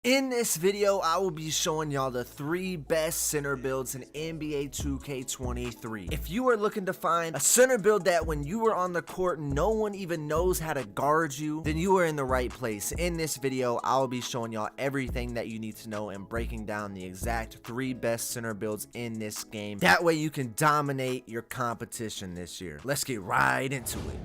In this video, I will be showing y'all the 3 best center builds in NBA 2K23. If you are looking to find a center build that when you are on the court, no one even knows how to guard you, then you are in the right place. In this video, I will be showing y'all everything that you need to know and breaking down the exact 3 best center builds in this game. That way you can dominate your competition this year. Let's get right into it.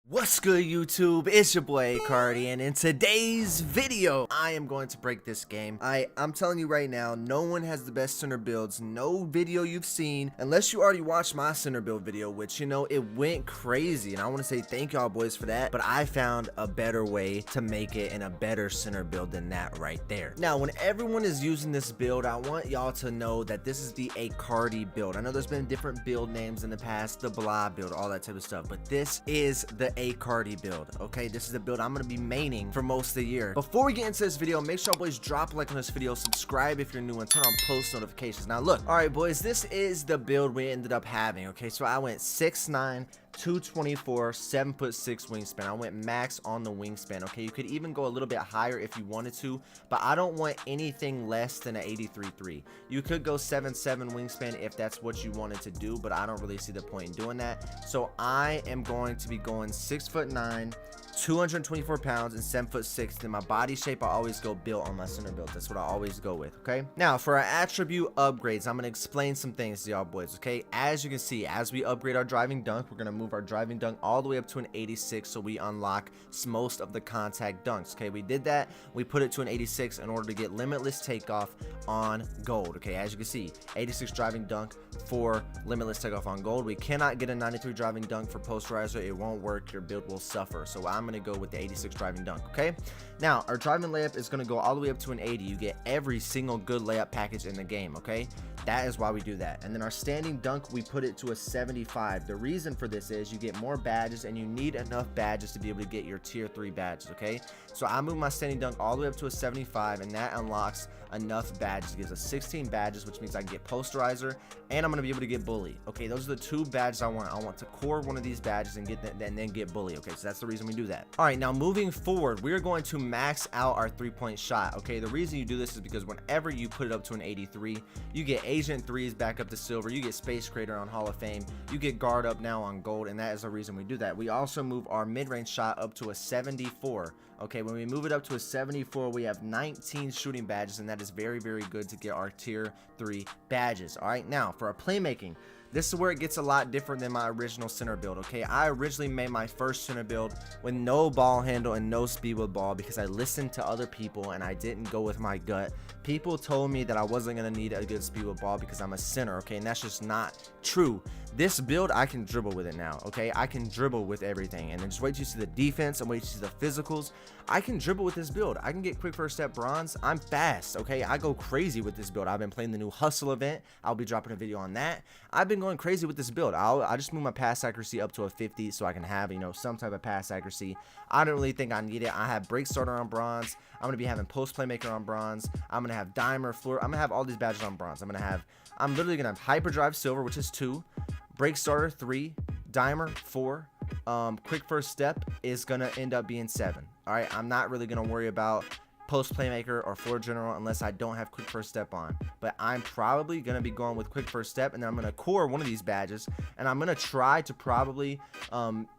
What's good, YouTube? It's your boy Cardi, and in today's video I am going to break this game. I'm telling you right now, no one has the best center builds. No video you've seen, unless you already watched my center build video, which, you know, it went crazy, and I want to say thank y'all boys for that. But I found a better way to make it and a better center build than that right there. Now, when everyone is using this build, I want y'all to know that this is the Cardi build. I know there's been different build names in the past, the blah build, all that type of stuff, but this is the Cardi build. Okay, this is the build I'm going to be maining for most of the year. Before we get into this video, make sure boys drop a like on this video, subscribe if you're new, and turn on post notifications. Now look, all right boys, this is the build we ended up having. Okay, so I went 6'9", 224, 7'6" wingspan. I went max on the wingspan. Okay, you could even go a little bit higher if you wanted to, but I don't want anything less than an 83.3. You could go 7'7" wingspan if that's what you wanted to do, but I don't really see the point in doing that. So I am going to be going 6'9", 224 pounds, and 7'6". Then my body shape, I always go built on my center build. That's what I always go with. Okay, now for our attribute upgrades, I'm gonna explain some things to y'all boys. Okay, as you can see, as we upgrade our driving dunk, we're gonna move our driving dunk all the way up to an 86, so we unlock most of the contact dunks. Okay, we did that. We put it to an 86 in order to get limitless takeoff on gold. Okay, as you can see, 86 driving dunk for limitless takeoff on gold. We cannot get a 93 driving dunk for posterizer. It won't work. Your build will suffer. So I'm going to go with the 86 driving dunk. Okay, now our driving layup is going to go all the way up to an 80. You get every single good layup package in the game. Okay, that is why we do that. And then our standing dunk, we put it to a 75. The reason for this is you get more badges, and you need enough badges to be able to get your tier 3 badges. Okay, so I move my standing dunk all the way up to a 75, and that unlocks enough badges. It gives us 16 badges, which means I can get posterizer, and I'm going to be able to get bully. Okay, those are the 2 badges I want. I want to core one of these badges and get that, and then get bully. Okay, so that's the reason we do that. All right, now moving forward, we're going to max out our 3-point shot. Okay, the reason you do this is because whenever you put it up to an 83, you get Agent 3s back up to silver, you get Space Creator on Hall of Fame, you get guard up now on gold, and that is the reason we do that. We also move our mid-range shot up to a 74. Okay, when we move it up to a 74, we have 19 shooting badges, and that is very, very good to get our tier 3 badges. All right, now for our playmaking, this is where it gets a lot different than my original center build. Okay, I originally made my first center build with no ball handle and no speed with ball because I listened to other people and I didn't go with my gut. People told me that I wasn't going to need a good speed with ball because I'm a center. Okay, and that's just not true. This build, I can dribble with it now. Okay, I can dribble with everything, and then just wait till you see the defense and wait till you see the physicals. I can dribble with this build. I can get quick first step bronze. I'm fast. Okay, I go crazy with this build. I've been playing the new hustle event. I'll be dropping a video on that. I've been going crazy with this build. I just move my pass accuracy up to a 50 so I can have, you know, some type of pass accuracy. I don't really think I need it. I have break starter on bronze. I'm gonna be having post playmaker on bronze. I'm gonna have dimer, floor. I'm gonna have all these badges on bronze. I'm literally gonna have hyperdrive silver, which is 2, break starter 3, dimer 4, quick first step is gonna end up being 7. All right, I'm not really gonna worry about post playmaker or floor general unless I don't have quick first step on, but I'm probably gonna be going with quick first step, and then I'm gonna core one of these badges, and I'm gonna try to probably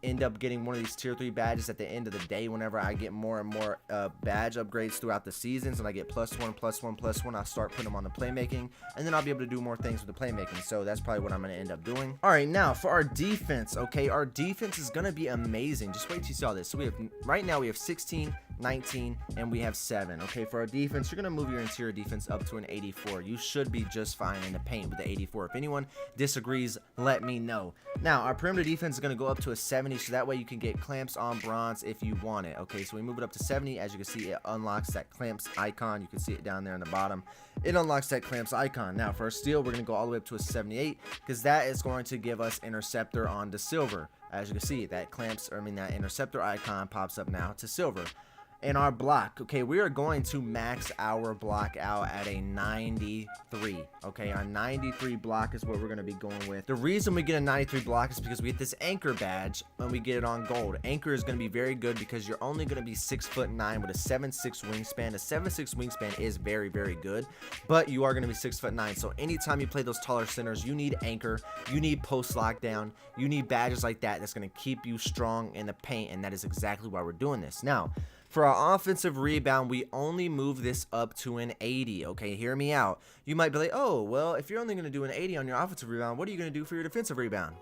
end up getting one of these tier 3 badges at the end of the day whenever I get more and more badge upgrades throughout the seasons, and I get +1 +1 +1. I'll start putting them on the playmaking, and then I'll be able to do more things with the playmaking. So that's probably what I'm gonna end up doing. All right, now for our defense. Okay, our defense is gonna be amazing. Just wait till you see all this. So we have, right now we have 16, 19, and we have 7. Okay, for our defense, you're gonna move your interior defense up to an 84. You should be just fine in the paint with the 84. If anyone disagrees, let me know. Now our perimeter defense is gonna go up to a 70, so that way you can get clamps on bronze if you want it. Okay, so we move it up to 70. As you can see, it unlocks that clamps icon. You can see it down there in the bottom. It unlocks that clamps icon. Now for our steel, we're gonna go all the way up to a 78 because that is going to give us interceptor on the silver. As you can see, that clamps, or I mean that interceptor icon pops up now to silver. And our block, okay, we are going to max our block out at a 93. Okay, our 93 block is what we're going to be going with. The reason we get a 93 block is because we get this anchor badge and we get it on gold. Anchor is going to be very good because you're only going to be 6'9" with a 7'6" wingspan. A 7'6" wingspan is very, very good, but you are going to be 6'9". So anytime you play those taller centers, you need anchor, you need post lockdown, you need badges like that that's going to keep you strong in the paint, and that is exactly why we're doing this. Now, for our offensive rebound, we only move this up to an 80. Okay, hear me out. You might be like, oh, well, if you're only going to do an 80 on your offensive rebound, what are you going to do for your defensive rebound?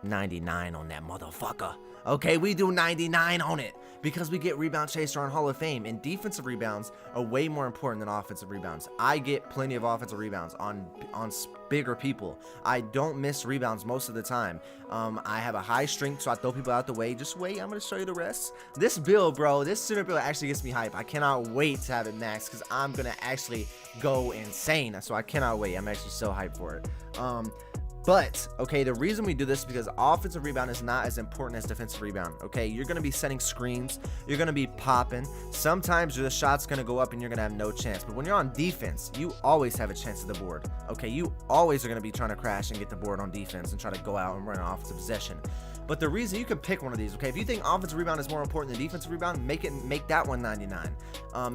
99 on that motherfucker. Okay, we do 99 on it because we get rebound chaser on Hall of Fame, and defensive rebounds are way more important than offensive rebounds. I get plenty of offensive rebounds on bigger people. I don't miss rebounds most of the time. I have a high strength, so I throw people out the way. Just wait, I'm gonna show you the rest. This build, bro, this center build actually gets me hype. I cannot wait to have it maxed because I'm gonna actually go insane. So I cannot wait. I'm actually so hyped for it. But, okay, the reason we do this is because offensive rebound is not as important as defensive rebound, okay? You're going to be setting screens. You're going to be popping. Sometimes the shot's going to go up and you're going to have no chance. But when you're on defense, you always have a chance at the board, okay? You always are going to be trying to crash and get the board on defense and try to go out and run an offensive possession. But the reason, you can pick one of these, okay? If you think offensive rebound is more important than defensive rebound, make that one 99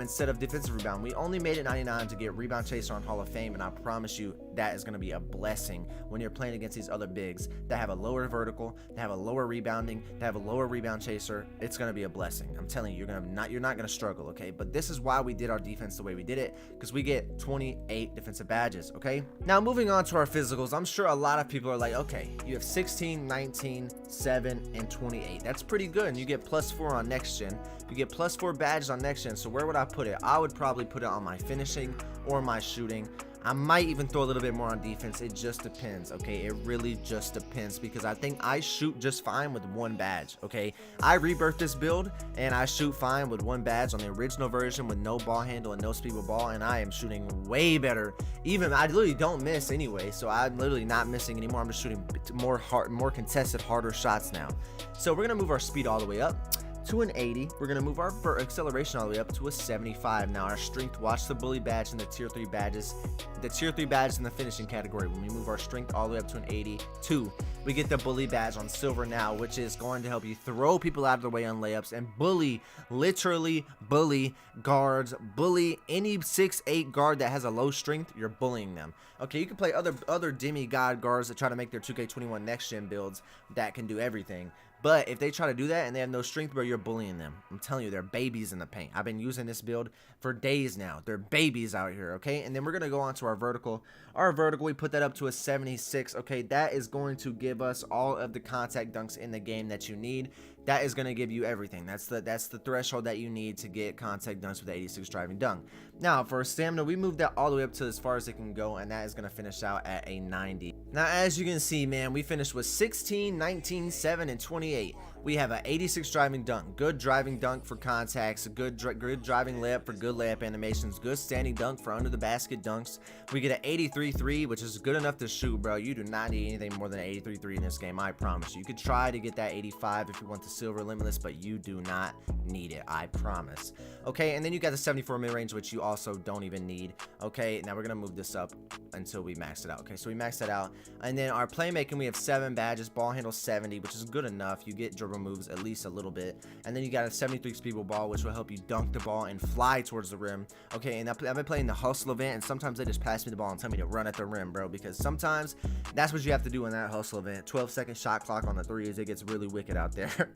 instead of defensive rebound. We only made it 99 to get rebound chaser on Hall of Fame, and I promise you that is going to be a blessing when you're playing against these other bigs that have a lower vertical, that have a lower rebounding, that have a lower rebound chaser. It's going to be a blessing. I'm telling you, you're not going to struggle, okay? But this is why we did our defense the way we did it, because we get 28 defensive badges, okay? Now moving on to our physicals, I'm sure a lot of people are like, okay, you have 16, 19, 7, and 28. That's pretty good, and you get +4 on next gen. You get +4 badges on next gen. So where would I put it? I would probably put it on my finishing or my shooting. I might even throw a little bit more on defense. It just depends, okay? It really just depends, because I think I shoot just fine with one badge, okay? I rebirthed this build and I shoot fine with one badge on the original version with no ball handle and no speed with ball, and I am shooting way better. Even I literally don't miss anyway, so I'm literally not missing anymore. I'm just shooting more contested, harder shots now. So we're gonna move our speed all the way up to an 80. We're going to move our acceleration all the way up to a 75. Now our strength, watch the bully badge and the tier 3 badges. The tier 3 badges in the finishing category. When we move our strength all the way up to an 82, we get the bully badge on silver now, which is going to help you throw people out of the way on layups and bully, literally bully guards, bully any 6'8" guard that has a low strength. You're bullying them. Okay, you can play other demigod guards that try to make their 2K21 next gen builds that can do everything. But if they try to do that and they have no strength, bro, you're bullying them. I'm telling you, they're babies in the paint. I've been using this build for days now. They're babies out here, okay? And then we're going to go on to our vertical. Our vertical, we put that up to a 76, okay? That is going to give us all of the contact dunks in the game that you need. That is going to give you everything. That's the threshold that you need to get contact dunks with the 86 driving dunk. Now, for stamina, we moved that all the way up to as far as it can go, and that is going to finish out at a 90. Now, as you can see, man, we finished with 16, 19, 7, and 28. We have an 86 driving dunk, good driving dunk for contacts, a good driving layup for good layup animations, good standing dunk for under the basket dunks. We get an 83-3, which is good enough to shoot, bro. You do not need anything more than an 83-3 in this game, I promise you. You could try to get that 85 if you want the silver limitless, but you do not need it, I promise. Okay, and then you got the 74 mid-range, which you also don't even need. Okay, now we're gonna move this up until we max it out. Okay, so we maxed that out, and then our playmaking, we have 7 badges, ball handle 70, which is good enough. You get dribble moves at least a little bit, and then you got a 73 speed with ball, which will help you dunk the ball and fly towards the rim. Okay, and I've been playing the hustle event, and sometimes they just pass me the ball and tell me to run at the rim, bro, because sometimes that's what you have to do in that hustle event. 12-second shot clock on the threes. It gets really wicked out there.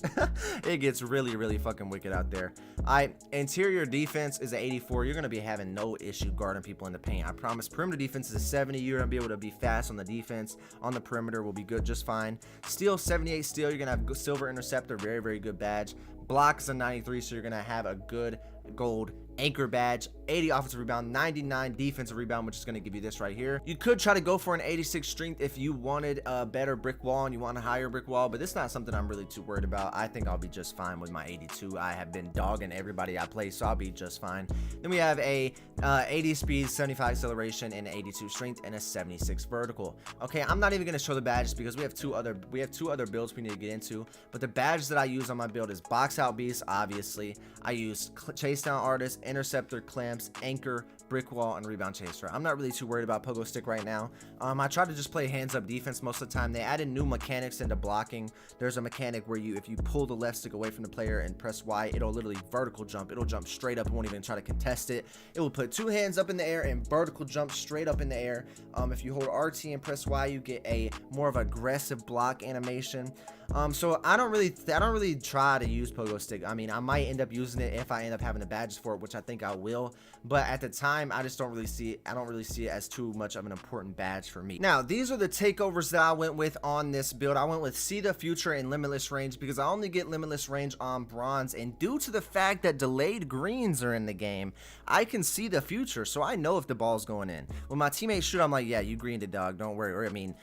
It gets really fucking wicked out there. Interior defense is an 84. You're gonna be having no issue guarding people in the paint, I promise. Perimeter defense is a 70. You're gonna be able to be fast on the defense. On the perimeter will be good just fine. Steal, 78 steal. You're gonna have silver interceptor, very good badge. Block is a 93, so you're gonna have a good gold anchor badge, 80 offensive rebound, 99 defensive rebound, which is going to give you this right here. You could try to go for an 86 strength if you wanted a better brick wall and you want a higher brick wall, but it's not something I'm really too worried about. I think I'll be just fine with my 82. I have been dogging everybody I play, so I'll be just fine. Then we have a 80 speed, 75 acceleration, and 82 strength, and a 76 vertical. Okay, I'm not even going to show the badges because we have two other builds we need to get into, but the badge that I use on my build is box out beast. Obviously, I use chase down artist, interceptor, clamps, anchor, brick wall, and rebound chaser. I'm not really too worried about pogo stick right now. I try to just play hands up defense most of the time. They added new mechanics into blocking. There's a mechanic where if you pull the left stick away from the player and press Y, it'll literally vertical jump. It'll jump straight up. It won't even try to contest it. It will put two hands up in the air and vertical jump straight up in the air. If you hold RT and press Y, you get a more of aggressive block animation. So I don't really try to use pogo stick. I mean, I might end up using it if I end up having the badges for it, which I think I will, but at the time I just don't really see it as too much of an important badge for me. Now, these are the takeovers that I went with on this build. I went with See the Future and Limitless Range because I only get Limitless Range on bronze, and due to the fact that delayed greens are in the game, I can see the future, so I know if the ball's going in. When my teammates shoot, I'm like, yeah, you greened it, dog, don't worry. Or I mean,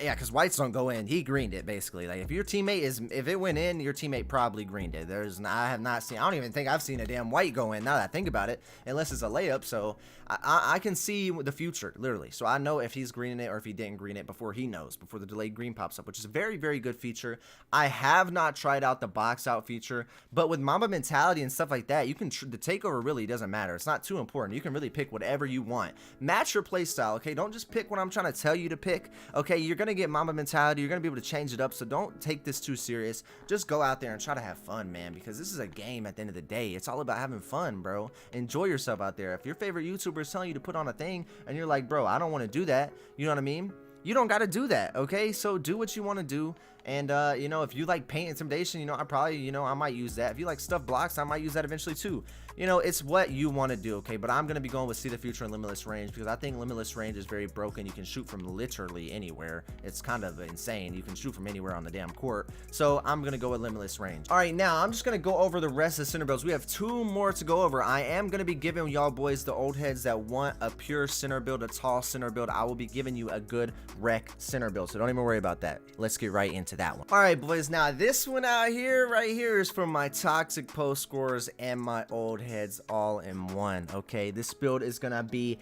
yeah, because whites don't go in. He greened it, basically. Like, if it went in, your teammate probably greened it. I don't even think I've seen a damn white go in, now that I think about it, unless it's a layup. So I can see the future, literally. So I know if he's greening it or if he didn't green it before the delayed green pops up, which is a very, very good feature. I have not tried out the box out feature, but with Mamba mentality and stuff like that, the takeover really doesn't matter. It's not too important. You can really pick whatever you want. Match your play style, okay? Don't just pick what I'm trying to tell you to pick, okay? You're going to get Mamba mentality. You're going to be able to change it up, so don't take this too serious. Just go out there and try to have fun, man, because this is a game at the end of the day. It's all about having fun, bro. Enjoy yourself out there. If your favorite YouTuber is telling you to put on a thing and you're like, bro, I don't want to do that, you know what I mean? You don't got to do that, okay? So do what you want to do. And you know, if you like paint intimidation, you know, I might use that. If you like stuff blocks, I might use that eventually too. You know, it's what you want to do, okay? But I'm going to be going with See the Future and Limitless Range because I think Limitless Range is very broken. You can shoot from literally anywhere. It's kind of insane. You can shoot from anywhere on the damn court. So I'm going to go with Limitless Range. All right, now I'm just going to go over the rest of the center builds. We have two more to go over. I am going to be giving y'all boys, the old heads that want a pure center build, a tall center build, I will be giving you a good rec center build. So don't even worry about that. Let's get right into that one. All right, boys. Now this one out here, right here, is for my toxic post scorers and my old heads all in one. Okay, this build is gonna be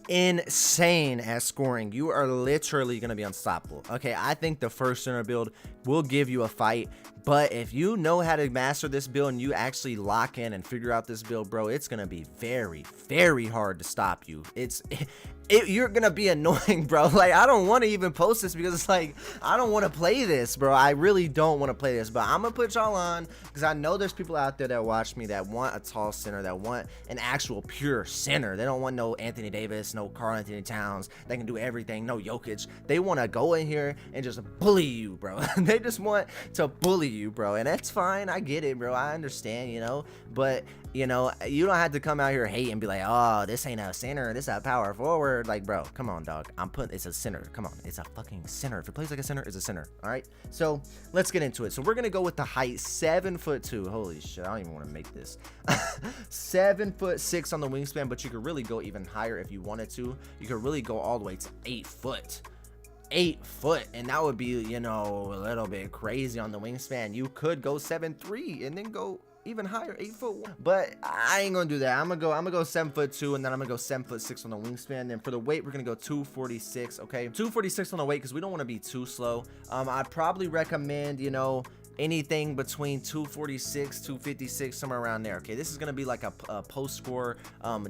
insane at scoring. You are literally gonna be unstoppable. Okay, I think the first center build will give you a fight, but if you know how to master this build and you actually lock in and figure out this build, bro, it's gonna be very, very hard to stop you. You're gonna be annoying, bro. Like, I don't want to even post this because it's like, I don't want to play this, bro. I really don't want to play this, but I'm gonna put y'all on because I know there's people out there that watch me that want a tall center, that want an actual pure center. They don't want no Anthony Davis, no Karl Anthony Towns. They can do everything, no Jokic. They want to go in here and just bully you, bro. They just want to bully you, bro, and that's fine. I get it, bro. I understand, you know, but you know, you don't have to come out here hate and be like, oh, this ain't a center, this is a power forward. Like, bro, come on, dog. It's a center. Come on, it's a fucking center. If it plays like a center, it's a center. All right, so let's get into it. So we're gonna go with the height, 7'2". Holy shit, I don't even want to make this. 7'6" on the wingspan, but you could really go even higher if you wanted to. You could really go all the way to 8 foot. 8 foot, and that would be, you know, a little bit crazy on the wingspan. You could go 7'3" and then go even higher, 8'1", but I ain't gonna do that. I'm gonna go 7'2", and then I'm gonna go 7'6" on the wingspan. Then for the weight, we're gonna go 246. Okay, 246 on the weight because we don't want to be too slow. I'd probably recommend, you know, anything between 246, 256, somewhere around there. Okay, this is gonna be like a post score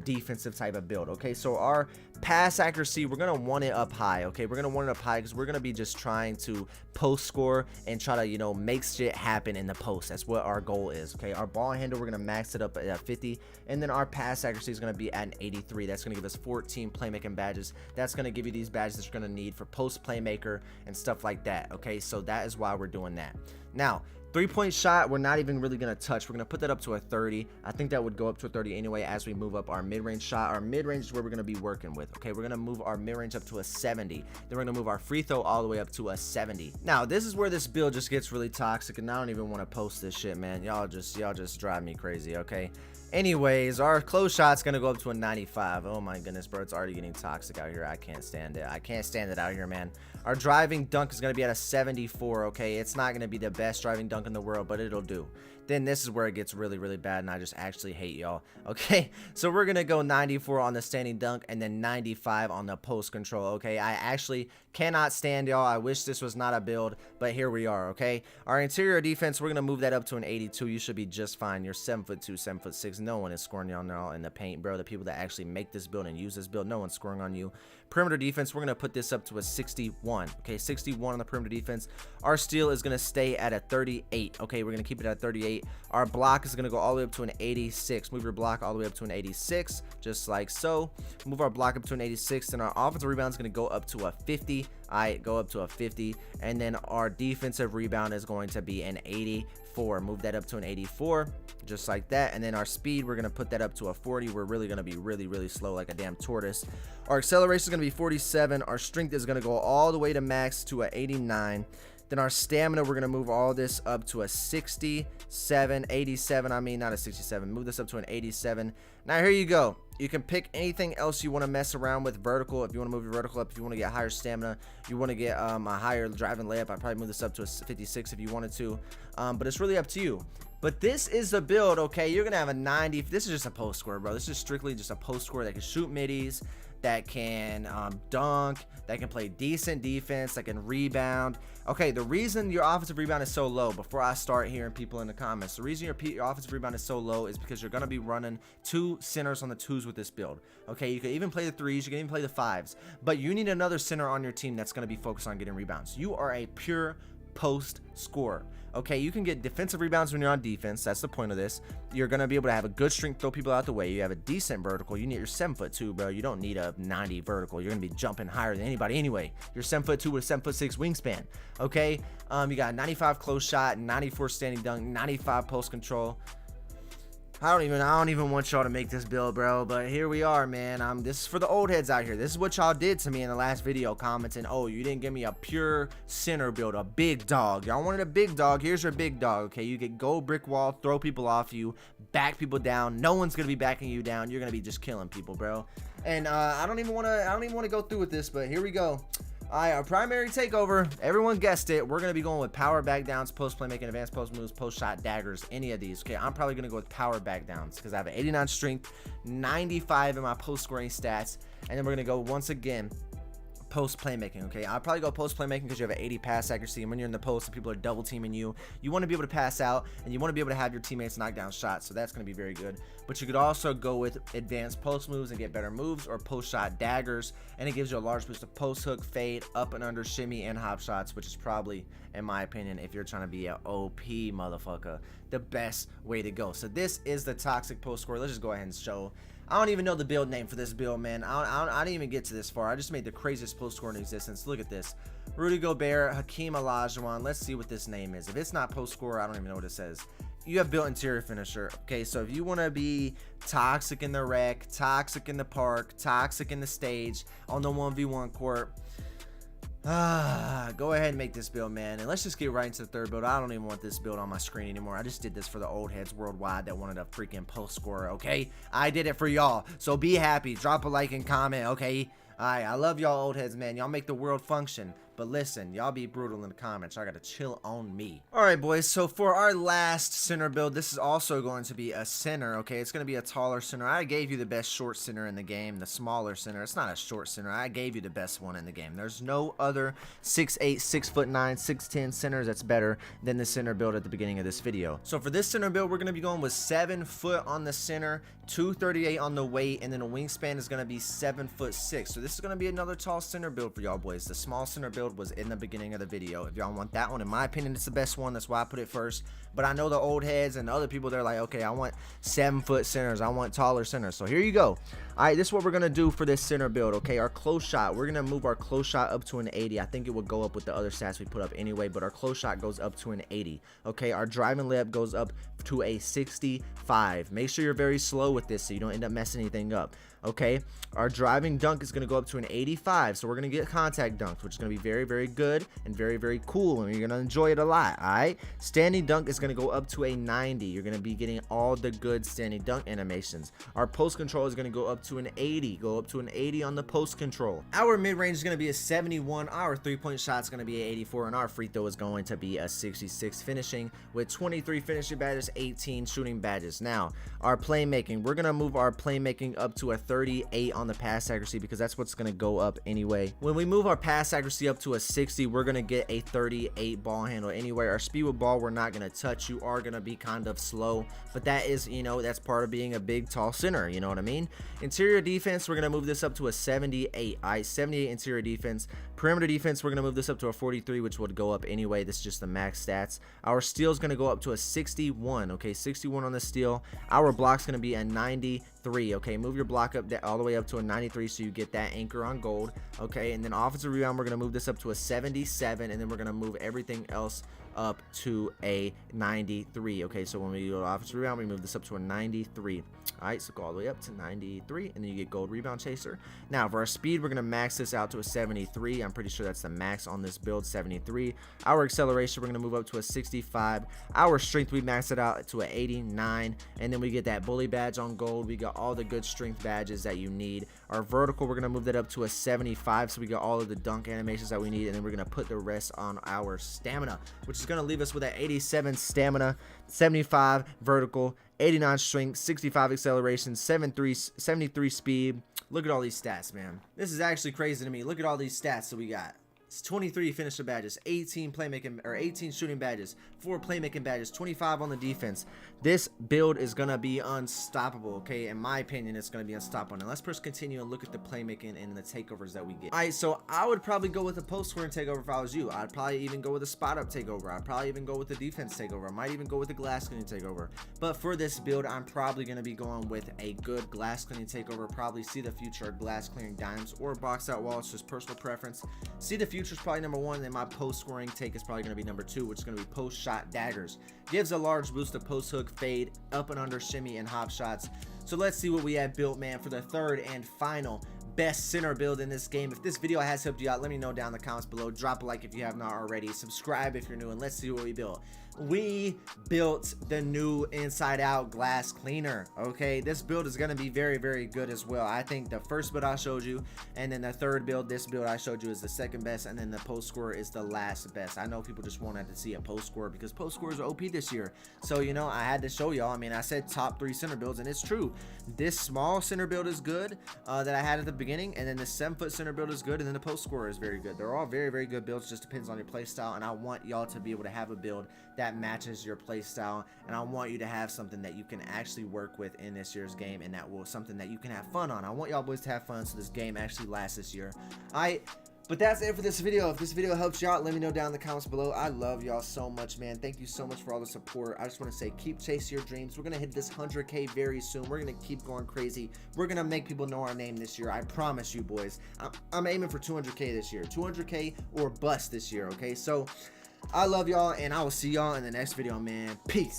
defensive type of build. Okay, so our pass accuracy, we're gonna want it up high. Okay, we're gonna want it up high because we're gonna be just trying to post score and try to, you know, make shit happen in the post. That's what our goal is. Okay, our ball handle, we're gonna max it up at 50, and then our pass accuracy is gonna be at an 83. That's gonna give us 14 playmaking badges. That's gonna give you these badges that you're gonna need for post playmaker and stuff like that. Okay, so that is why we're doing that. Now, 3-point shot, we're not even really going to touch. We're going to put that up to a 30. I think that would go up to a 30 anyway as we move up our mid-range shot. Our mid-range is where we're going to be working with. Okay, we're going to move our mid-range up to a 70. Then we're going to move our free throw all the way up to a 70. Now, this is where this build just gets really toxic, and I don't even want to post this shit, man. Y'all just drive me crazy, okay? Anyways, our close shot's gonna go up to a 95. Oh my goodness, bro, it's already getting toxic out here. I can't stand it. I can't stand it out here, man. Our driving dunk is gonna be at a 74. Okay, it's not gonna be the best driving dunk in the world, but it'll do. Then this is where it gets really, really bad, and I just actually hate y'all. Okay, so we're gonna go 94 on the standing dunk and then 95 on the post control. Okay, I actually cannot stand y'all. I wish this was not a build, but here we are. Okay, our interior defense, we're gonna move that up to an 82. You should be just fine. You're 7'2", 7'6". No one is scoring y'all now in the paint, bro. The people that actually make this build and use this build, no one's scoring on you. Perimeter defense, we're gonna put this up to a 61. Okay, 61 on the perimeter defense. Our steal is gonna stay at a 38. Okay, we're gonna keep it at 38. Our block is gonna go all the way up to an 86. Move your block all the way up to an 86, just like so. Move our block up to an 86. Then our offensive rebound is gonna go up to a 50. Alright, go up to a 50. And then our defensive rebound is going to be an 84. Move that up to an 84, just like that. And then our speed, we're gonna put that up to a 40. We're really gonna be really slow like a damn tortoise. Our acceleration is gonna be 47. Our strength is gonna go all the way to max to a 89. Then our stamina, we're gonna move all this up to a 67, 87. I mean, not a 67. Move this up to an 87. Now here you go. You can pick anything else you want to mess around with. Vertical, if you want to move your vertical up, if you want to get higher stamina, you want to get a higher driving layup, I'd probably move this up to a 56 if you wanted to, but it's really up to you. But this is the build. Okay, you're gonna have a 90. This is just a post scorer, bro. This is strictly just a post scorer that can shoot middies, that can dunk, that can play decent defense, that can rebound. Okay, the reason your offensive rebound is so low, before I start hearing people in the comments, the reason your offensive rebound is so low is because you're going to be running 2 centers on the 2s with this build. Okay, you can even play the 3s, you can even play the 5s, but you need another center on your team that's going to be focused on getting rebounds. You are a pure post scorer. Okay, you can get defensive rebounds when you're on defense. That's the point of this. You're going to be able to have a good strength, throw people out the way. You have a decent vertical. You need your 7'2", bro. You don't need a 90 vertical. You're going to be jumping higher than anybody anyway. You're 7'2" with a 7'6" wingspan. Okay, you got 95 close shot, 94 standing dunk, 95 post control. I don't even want y'all to make this build, bro, but here we are, man. This is for the old heads out here. This is what y'all did to me in the last video, commenting, oh, you didn't give me a pure center build, a big dog. Y'all wanted a big dog. Here's your big dog. Okay, you get go brick wall, throw people off you, back people down. No one's gonna be backing you down. You're gonna be just killing people, bro. And I don't even want to go through with this, but here we go. Alright, our primary takeover, everyone guessed it. We're going to be going with power back downs, post playmaking, advanced post moves, post shot, daggers, any of these. Okay, I'm probably going to go with power back downs because I have an 89 strength, 95 in my post scoring stats, and then we're going to go once again post playmaking. Okay, I'll probably go post playmaking because you have an 80 pass accuracy, and when you're in the post and people are double teaming you, you want to be able to pass out and you want to be able to have your teammates knock down shots, so that's going to be very good. But you could also go with advanced post moves and get better moves, or post shot daggers, and it gives you a large boost of post hook, fade, up and under, shimmy, and hop shots, which is probably, in my opinion, if you're trying to be an OP motherfucker, the best way to go. So this is the toxic post score. Let's just go ahead and show. I don't even know the build name for this build, man. I didn't even get to this far. I just made the craziest post score in existence. Look at this. Rudy Gobert, Hakeem Olajuwon. Let's see what this name is. If it's not post score, I don't even know what it says. You have built interior finisher. Okay, so if you want to be toxic in the rec, toxic in the park, toxic in the stage, on the 1v1 court, go ahead and make this build, man. And let's just get right into the third build. I don't even want this build on my screen anymore. I just did this for the old heads worldwide that wanted a freaking post scorer. Okay, I did it for y'all, so be happy. Drop a like and comment. Okay, alright, I love y'all old heads, man. Y'all make the world function. But listen, y'all be brutal in the comments. I gotta chill on me. Alright, boys, so for our last center build, this is also going to be a center, okay? It's gonna be a taller center. I gave you the best short center in the game, the smaller center. It's not a short center. I gave you the best one in the game. There's no other 6'8", 6'9", 6'10" centers that's better than the center build at the beginning of this video. So for this center build, we're gonna be going with 7 foot on the center, 238 on the weight, and then the wingspan is gonna be 7'6". So this is gonna be another tall center build for y'all boys. The small center build was in the beginning of the video. If y'all want that one, in my opinion, it's the best one. That's why I put it first. But I know the old heads and other people, they're like, okay, I want 7 foot centers, I want taller centers. So here you go. All right, this is what we're gonna do for this center build. Okay, our close shot, we're gonna move our close shot up to an 80. I think it would go up with the other stats we put up anyway, but our close shot goes up to an 80. Okay, our driving layup goes up to a 65. Make sure you're very slow with this so you don't end up messing anything up. Okay, our driving dunk is going to go up to an 85, so we're going to get contact dunked, which is going to be very very, very good and very, very cool, and you're gonna enjoy it a lot. All right, standing dunk is gonna go up to a 90. You're gonna be getting all the good standing dunk animations. Our post control is gonna go up to an 80. Go up to an 80 on the post control. Our mid range is gonna be a 71. Our 3-point shot is gonna be a 84, and our free throw is going to be a 66 finishing with 23 finishing badges, 18 shooting badges. Now, our playmaking, we're gonna move our playmaking up to a 38 on the pass accuracy because that's what's gonna go up anyway. When we move our pass accuracy up to a 60, we're gonna get a 38 ball handle anyway. Our speed with ball, we're not gonna touch. You are gonna be kind of slow, but that is, you know, that's part of being a big tall center, you know what I mean? Interior defense, we're gonna move this up to a 78. All right, 78 interior defense. Perimeter defense, we're gonna move this up to a 43, which would go up anyway. This is just the max stats. Our steal is gonna go up to a 61. Okay, 61 on the steal. Our block's gonna be a 93. Okay, move your block up all the way up to a 93 so you get that anchor on gold. Okay, and then offensive rebound, we're gonna move this up to a 77, and then we're gonna move everything else up to a 93. Okay, so when we go to offensive rebound, we move this up to a 93. All right, so go all the way up to 93, and then you get gold rebound chaser. Now for our speed, we're gonna max this out to a 73. I'm pretty sure that's the max on this build, 73. Our acceleration, we're gonna move up to a 65. Our strength, we max it out to a 89, and then we get that bully badge on gold. We got all the good strength badges that you need. Our vertical, we're gonna move that up to a 75, so we got all of the dunk animations that we need, and then we're gonna put the rest on our stamina, which is gonna leave us with an 87 stamina, 75 vertical, 89 strength, 65 acceleration, 73 speed. Look at all these stats, man. This is actually crazy to me. Look at all these stats that we got. It's 23 finisher badges, 18 playmaking or 18 shooting badges, 4 playmaking badges, 25 on the defense. This build is gonna be unstoppable, okay? In my opinion, it's gonna be unstoppable. Now let's first continue and look at the playmaking and the takeovers that we get. All right, so I would probably go with a post scoring takeover if I was you. I'd probably even go with a spot up takeover. I'd probably even go with the defense takeover. I might even go with a glass cleaning takeover. But for this build, I'm probably gonna be going with a good glass cleaning takeover. Probably see the future glass clearing dimes or box out wall. It's just personal preference. See the future is probably number 1, then my post scoring take is probably going to be number 2, which is going to be post shot daggers. Gives a large boost to post hook, fade, up and under, shimmy, and hop shots. So let's see what we have built, man, for the third and final best center build in this game. If this video has helped you out, let me know down in the comments below. Drop a like if you have not already. Subscribe if you're new, and let's see what we built. We built the new inside out glass cleaner. Okay, this build is going to be very, very good as well. I think the first build I showed you, and then the third build, this build I showed you, is the second best, and then the post score is the last best. I know people just wanted to see a post score because post scores are OP this year, so you know I had to show y'all. I mean, I said top 3 center builds, and it's true. This small center build is good that I had at the beginning, and then the 7-foot center build is good, and then the post score is very good. They're all very, very good builds. Just depends on your play style, and I want y'all to be able to have a build that matches your play style, and I want you to have something that you can actually work with in this year's game, and that will something that you can have fun on. I want y'all boys to have fun so this game actually lasts this year. But that's it for this video. If this video helps you out, let me know down in the comments below. I love y'all so much, man. Thank you so much for all the support. I just want to say, keep chasing your dreams. We're going to hit this 100K very soon. We're going to keep going crazy. We're going to make people know our name this year. I promise you, boys. I'm aiming for 200K this year. 200K or bust this year, okay? So I love y'all, and I will see y'all in the next video, man. Peace.